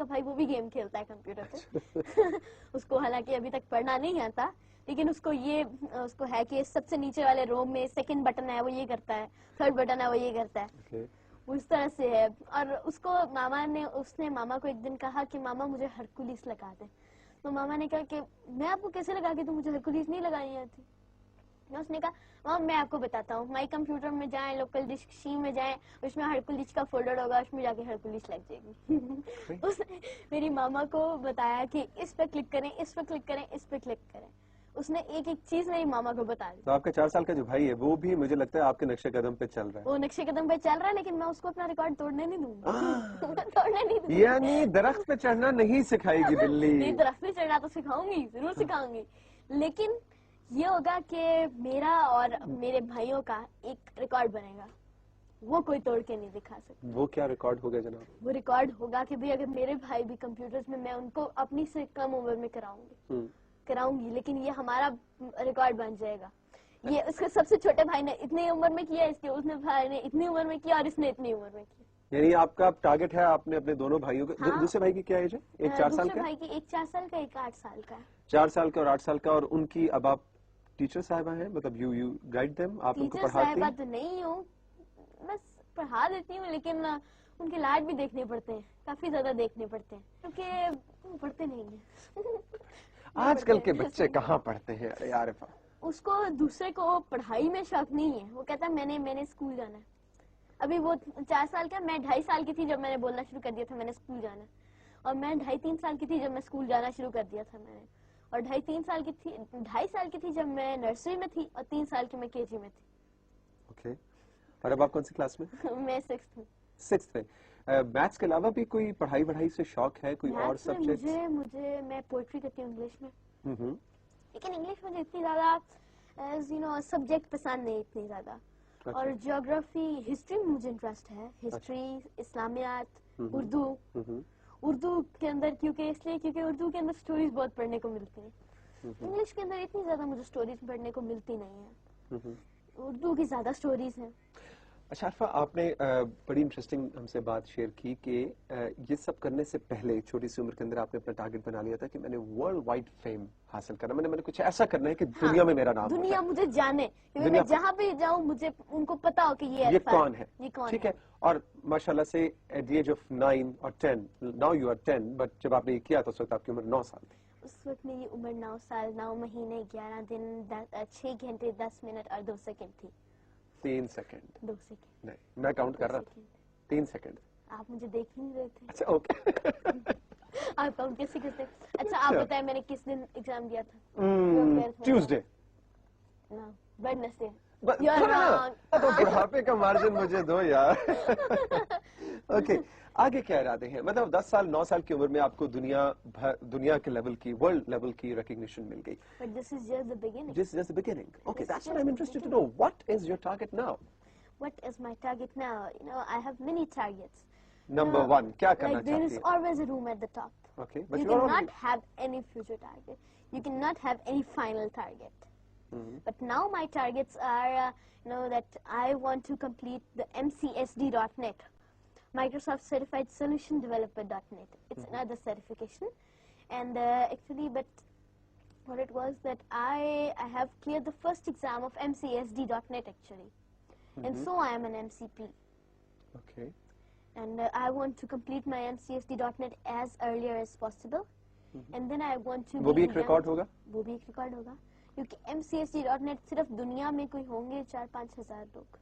کا بھائی وہ بھی گیم کھیلتا ہے کمپیوٹر پہ. اس کو حالانکہ ابھی تک پڑھنا نہیں آتا, لیکن اس کو ہے کہ سب سے نیچے والے روم میں سیکنڈ بٹن ہے وہ یہ کرتا ہے, تھرڈ بٹن ہے وہ یہ کرتا ہے. وہ اس طرح سے ہے. اور اس نے ماما کو ایک دن کہا کہ ماما مجھے ہرکولیس لگا دے. تو ماما نے کہا کہ میں آپ کو کیسے لگا کے, تو مجھے ہرکولیس نہیں لگانی آتی. اس نے کہا ماما میں آپ کو بتاتا ہوں, مائی کمپیوٹر میں جائیں, لوکل ڈسک میں جائیں, اس میں ہرکولیس کا فولڈر ہوگا, اس میں جا کے ہرکولیس لگ جائے گی. اس نے میری ماما کو بتایا کہ اس پہ کلک کریں, اس پہ کلک کریں, اس پہ کلک کریں. اس نے ایک ایک چیز میری ماما کو بتا دی. تو آپ کا 4 سال کا جو بھائی ہے وہ بھی مجھے لگتا ہے آپ کے نقشے قدم پہ چل رہا ہے. وہ نقشے قدم پہ چل رہا ہے, لیکن میں اس کو اپنا ریکارڈ توڑنے نہیں دوں گی. توڑنے نہیں دوں گی. یعنی درخت پہ چڑھنا نہیں سکھائے گی بلی. نہیں, درخت پہ چڑھنا تو سکھاؤں گی, ضرور سکھاؤں گی, لیکن یہ ہوگا کہ میرا اور میرے بھائیوں کا ایک ریکارڈ بنے گا, وہ کوئی توڑ کے نہیں دکھا سکتا. وہ کیا ریکارڈ ہوگا جناب؟ وہ ریکارڈ ہوگا کہ اگر میرے بھائی بھی کمپیوٹرز میں ان کو اپنی سے کم عمر میں کراؤں گی, لیکن یہ ہمارا ریکارڈ بن جائے گا. یہ اس کے سب سے چھوٹے بھائی نے اتنی عمر میں کیا, اس نے بھائی نے اتنی عمر میں کیا, اور اس نے اتنی عمر میں کیا. یعنی آپ کا ٹارگٹ ہے, آپ نے اپنے دونوں بھائیوں کا. دوسرے بھائی کی کیا ایج ہے؟ ایک 4 سال کا. دوسرے بھائی کی ایک 4 سال کا, ایک 8 سال کا. 4 سال کا اور 8 سال کا. اور ان کی اب آپ ٹیچر صاحبہ ہیں, مطلب یو گائیڈ دیم, آپ ان کو ٹیچر پڑھاتی صاحبہ ہیں؟ تو نہیں ہوں, بس پڑھا دیتی ہوں, لیکن ان کے لاڈ بھی دیکھنے پڑتے ہیں, کافی زیادہ دیکھنے پڑتے ہیں, کیونکہ وہ پڑھتے نہیں ہیں. آج کل کے بچے کہاں پڑھتے ہیں عارفہ. اس کو دوسرے کو پڑھائی میں شوق نہیں ہے, وہ کہتا ہے میں نے اسکول جانا ہے. ابھی وہ 4 سال کا, میں 2.5 سال کی تھی جب میں نے بولنا شروع کر دیا تھا میں نے اسکول جانا, اور میں 2.5-3 سال کی تھی جب میں اسکول جانا شروع کر دیا تھا میں نے, اور 2.5 سال کی تھی جب میں نرسری میں تھی, اور 3 سال کی میں KG میں تھی. اوکے. اور اب آپ کون سی کلاس میں؟ میں 6th میں. 6th میں. میتھس کے علاوہ بھی کوئی پڑھائی سے شوق ہے, کوئی اور سبجیکٹ؟ مجھے میں پوئٹری کرتی ہوں انگلش میں, لیکن انگلش مجھے اتنی زیادہ سبجیکٹ پسند نہیں اتنی زیادہ. اور جیوگرافی, ہسٹری میں مجھے انٹرسٹ ہے, ہسٹری, اسلامیات, اردو کے اندر, کیونکہ اردو کے اندر سٹوریز بہت پڑھنے کو ملتی ہیں. انگلش کے اندر اتنی زیادہ مجھے سٹوریز پڑھنے کو ملتی نہیں ہیں, اردو کی زیادہ سٹوریز ہیں. اچھا عارفہ, آپ نے بڑی انٹرسٹنگ ہم سے بات شیئر کی کہ یہ سب کرنے سے پہلے چھوٹی سی عمر کے اندر آپ نے اپنا ٹارگٹ بنا لیا تھا کہ میں نے ورلڈ وائڈ فیم حاصل کرنا, میں نے کچھ ایسا کرنا ہے کہ دنیا میں میرا نام ہو, دنیا مجھے جانے, کیونکہ میں جہاں بھی جاؤں مجھے ان کو پتا ہو کہ یہ کون ہے. ٹھیک ہے. اور ماشاءاللہ سے ایٹ دی ایج آف 9 اور 10, ناؤ یو آر 10, بٹ جب آپ نے یہ کیا تو اس وقت آپ کی عمر 9 سال تھی. اس وقت میری عمر 9 سال 9 مہینے 11 دن 6 گھنٹے 10 منٹ اور 2 سیکنڈ تھی. 3 سیکنڈ 2 سیکنڈ نہیں, میں کاؤنٹ کر رہا تھا. 3 سیکنڈ. آپ مجھے دیکھ ہی نہیں رہے تھے. اچھا اوکے. آپ کاؤنٹ کیسے کرتے؟ اچھا آپ بتائیں میں نے کس دن ایگزام دیا تھا؟ ٹیوزڈے. ویڈنسڈے. تو بڑھاپے کا مارجن مجھے دو یار. اوکے, آگے کیا ارادے ہیں؟ مطلب 10 سال 9 سال کی عمر میں آپ کو دنیا کے لیول کی, ورلڈ لیول کی ریکگنیشن مل گئی. But this is just the beginning. This is just the beginning. Okay, that's what I'm interested to know. What is your target now? What is my target now? I have many targets. Number 1, کیا کرنا Like there چاہتی is ہیں؟ always a room at the top. Okay, but You cannot have any future target. You cannot have any final target. But now my targets are, that I want to complete the MCSD.net, Microsoft Certified Solution Developer.net. It's another certification. And actually, but what it was that I have cleared the first exam of MCSD.net actually. And so I am an MCP. Okay. And I want to complete my MCSD.net as earlier as possible. And then I want to وہ بھی ایک record ہوگا؟ وہ بھی ایک record ہوگا, کیونکہ MCSD.net صرف دنیا میں کوئی ہوں گے 4-5 ہزار لوگ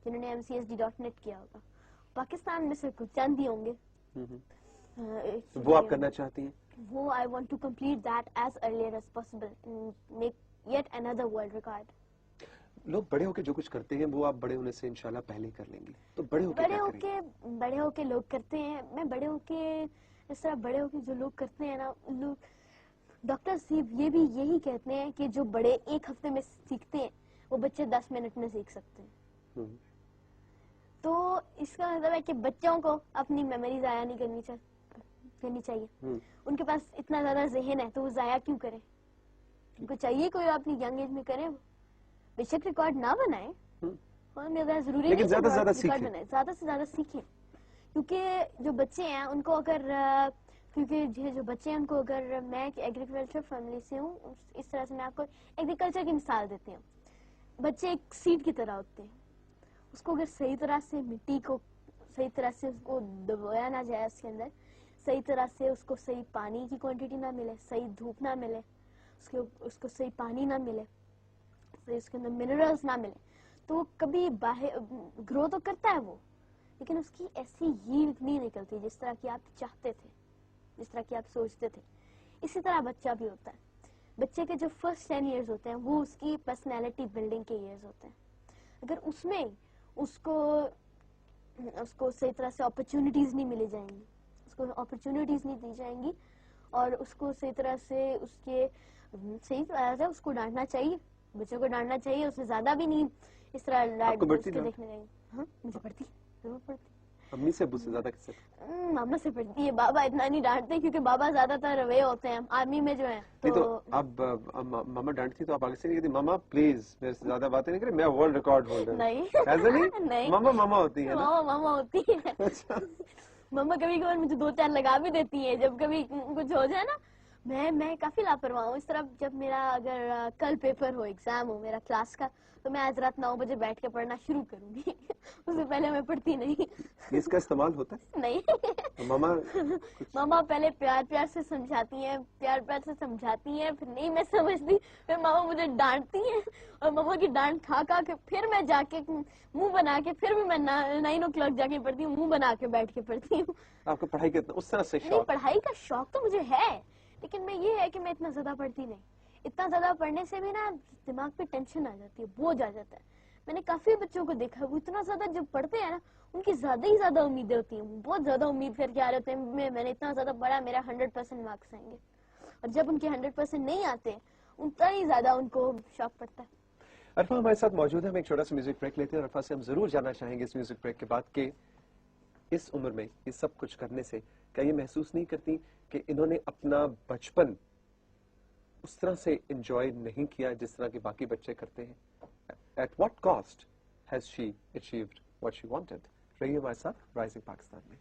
جنہوں نے MCSD.net کیا ہوگا. پاکستان میں سے کچھ چند ہی ہوں گے. وہ آپ کرنا چاہتی ہیں؟ وہ I want to complete that as earlier as possible and make yet another world record. لوگ بڑے ہو کے جو کچھ کرتے ہیں وہ آپ بڑے ہونے سے انشاءاللہ پہلے کر لیں گے, تو بڑے ہو کے لوگ کرتے ہیں. میں بڑے ہو کے اس طرح بڑے ہو کے جو لوگ کرتے ہیں نا, لوگ ڈاکٹر صاحب یہ بھی یہی کہتے ہیں کہ جو بڑے 1 ہفتے میں سیکھتے ہیں وہ بچے 10 منٹ میں سیکھ سکتے ہیں. تو اس کا مطلب ہے کہ بچوں کو اپنی میموری ضائع نہیں کرنی چاہیے. ان کے پاس اتنا زیادہ ذہن ہے تو وہ ضائع کیوں کریں؟ ان کو چاہیے کوئی اپنی ینگ ایج میں کرے, بے شک ریکارڈ نہ بنائے, ضروری نہیں ریکارڈ بنائے, زیادہ سے زیادہ سیکھیں. کیونکہ جو بچے ہیں ان کو اگر کیونکہ یہ جو بچے ہیں ان کو, اگر میں ایک ایگریکلچر فیملی سے ہوں, اس طرح سے میں آپ کو ایگریکلچر کی مثال دیتی ہوں. بچے ایک سیڈ کی طرح ہوتے ہیں, اس کو اگر صحیح طرح سے مٹی کو صحیح طرح سے اس کو دبویا نہ جائے, اس کے اندر صحیح طرح سے اس کو صحیح پانی کی کوانٹٹی نہ ملے, صحیح دھوپ نہ ملے, اس کو صحیح پانی نہ ملے, صحیح اس کے اندر منرلز نہ ملے, تو وہ کبھی باہر گرو تو کرتا ہے وہ, لیکن اس کی ایسی ییلڈ نہیں نکلتی جس طرح کی آپ چاہتے تھے, جس طرح کی آپ سوچتے تھے. اسی طرح بچہ بھی ہوتا ہے. بچے کے جو فرسٹ 10 ایئرز ہوتے ہیں وہ اس کی پرسنالٹی بلڈنگ کے ایئرز ہوتے ہیں. اگر اس میں اس کو صحیح طرح سے اپرچونٹیز نہیں ملی جائیں گی, اس کو اپرچونٹیز نہیں دی جائیں گی, اور اس کو صحیح طرح سے اس کے صحیح طرح سے اس کو ڈانٹنا چاہیے, بچوں کو ڈانٹنا چاہیے, اس سے زیادہ بھی نہیں اس طرح اس کے دیکھنے چاہیے. ہاں مجھے پڑتی, ضرور پڑتی. امی سے ابو سے زیادہ کس سے؟ ماما سے پڑتی ہے. بابا اتنا نہیں ڈانٹتے کیونکہ بابا زیادہ تر روے ہوتے ہیں آرمی میں جو ہیں. نہیں تو اب ماما ڈانٹتی تو آپ آگے سے نہیں کہتی ماما پلیز میرے سے زیادہ باتیں نہیں کریں, میں ورلڈ ریکارڈ ہولڈر. نہیں ایسا نہیں, ماما ماما ہوتی ہے نا. ماما ہوتی ہے. ماما کبھی کبھار مجھے 2-4 لگا بھی دیتی ہے جب کبھی کچھ ہو جائے نا. میں کافی لاپرواہ ہوں اس طرح. جب میرا اگر کل پیپر ہو, ایگزام ہو میرا کلاس کا, تو میں آج رات 9 بجے بیٹھ کے پڑھنا شروع کروں گی. اس سے پہلے میں پڑھتی نہیں. اس کا استعمال ہوتا ہے نہیں. ماما پہلے پیار سے سمجھاتی ہیں, پیار سے سمجھاتی ہیں, پھر نہیں میں سمجھتی, پھر ماما مجھے ڈانٹتی ہیں, اور ماما کی ڈانٹ کھا کے پھر میں جا کے منہ بنا کے پھر بھی میں 9 o'clock جا کے پڑھتی ہوں, منہ بنا کے بیٹھ کے پڑھتی ہوں. آپ کو پڑھائی کا اس طرح سے نہیں, شوق؟ پڑھائی کا شوق تو مجھے ہے, لیکن میں یہ ہے کہ میں اتنا زیادہ پڑھتی نہیں. اتنا زیادہ پڑھنے سے بھی نا دماغ پہ ٹینشن آ جاتی ہے, بوجھ آ جاتا ہے. میں نے کافی بچوں کو دیکھا وہ اتنا زیادہ جب پڑھتے ہیں نا ان کی زیادہ ہی زیادہ امیدیں ہوتی ہیں, بہت زیادہ امید کر کے آ رہے ہوتے ہیں میں نے اتنا زیادہ پڑھا میرا 100% مارکس آئیں گے, اور جب ان کے 100% نہیں آتے اتنا ہی زیادہ ان کو شوق پڑتا ہے. عرفہ ہمارے ساتھ موجود ہے, ہم ایک چھوٹا سا میوزک بریک لیتے ہیں. عرفہ سے ہم ضرور جاننا چاہیں گے اس میوزک بریک کے بعد کہ اس عمر میں یہ سب کچھ کرنے سے کیا یہ محسوس نہیں کرتی کہ انہوں نے اپنا بچپن اس طرح سے انجوائے نہیں کیا جس طرح کے باقی بچے کرتے ہیں؟ At what cost has she achieved what she wanted? رہیے ہمارے ساتھ رائزنگ پاکستان میں.